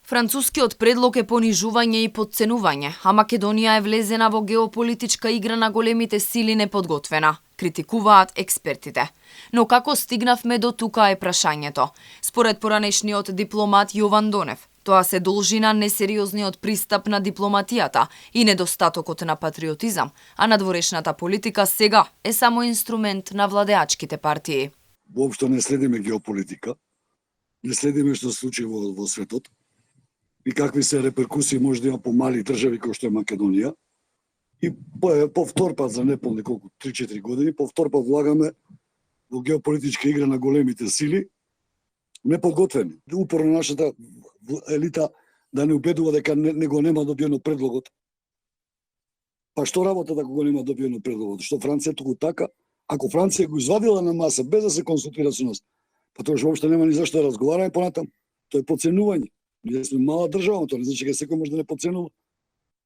Францускиот предлог е понижување и потценување, а Македонија е влезена во геополитичка игра на големите сили неподготвена, критикуваат експертите. Но како стигнавме до тука е прашањето. Според поранешниот дипломат Јован Донев, тоа се должи на несериозниот пристап на дипломатијата и недостатокот на патриотизам, а надворешната политика сега е само инструмент на владеачките партии. Воопшто не следиме геополитика, не следиме што се случи во светот и какви се реперкусии може да има по мали држави кој што е Македонија. И повтор пат за неполни колку 3-4 години, повтор пат влагаме во геополитичка игра на големите сили, неподготвени. Упорно нашата елита да не убедува дека него нема добиено предлогот. Па што работа ако го нема добиено предлогот? Што Франција туку така? Ако Франција го извадила на маса без да се консултира со нас, па тоа што воопшто нема ни зашто да разговараме понатам. Тоа е потценување. Ние сме мала држава, тоа не значи дека секој може да не потценува.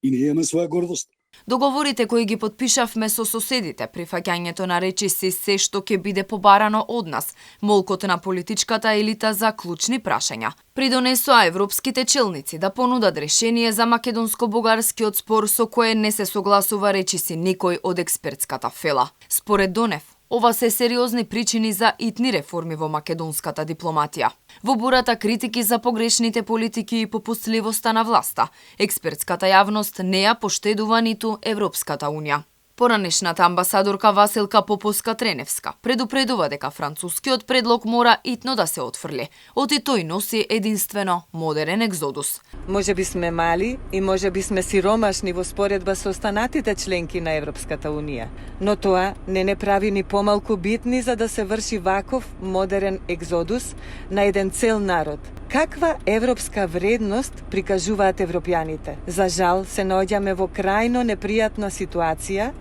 И ние имаме своја гордост. Договорите кои ги подпишавме со соседите, прифаќањето на речиси се што ќе биде побарано од нас, молкот на политичката елита за клучни прашања, придонесоа европските челници да понудат решение за македонско-бугарскиот спор со кое не се согласува речиси никој од експертската фела. Според Донев, ова се сериозни причини за итни реформи во македонската дипломатија. Во бурата критики за погрешните политики и попустливоста на власта, експертската јавност не ја поштедува ниту Европската унија. Поранешната амбасадорка Василка Поповска-Треневска предупредува дека францускиот предлог мора итно да се отфрли, оти тој носи единствено модерен екзодус. Може би сме мали и може би сме сиромашни во споредба со останатите членки на Европската унија, но тоа не прави ни помалку битни за да се врши ваков модерен екзодус на еден цел народ. Каква европска вредност прикажуваат европјаните? За жал се наоѓаме во крајно непријатна ситуација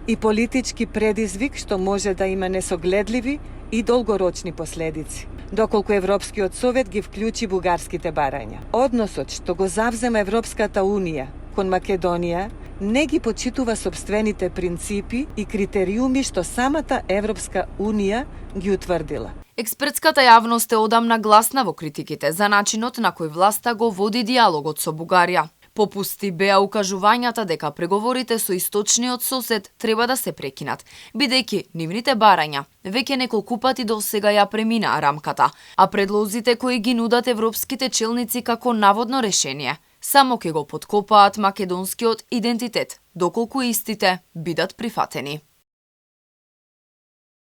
и политички предизвик што може да има несогледливи и долгорочни последици, доколку Европскиот совет ги вклучи бугарските барања. Односот што го завзема Европската унија кон Македонија не ги почитува сопствените принципи и критериуми што самата Европска унија ги утврдила. Експертската јавност е одамна гласна во критиките за начинот на кој власта го води диалогот со Бугарија. Попусти беа укажувањата дека преговорите со источниот сосед треба да се прекинат, бидејќи нивните барања веќе неколку пати до сега ја преминаа рамката, а предлозите кои ги нудат европските челници како наводно решение само ќе го поткопаат македонскиот идентитет, доколку истите бидат прифатени.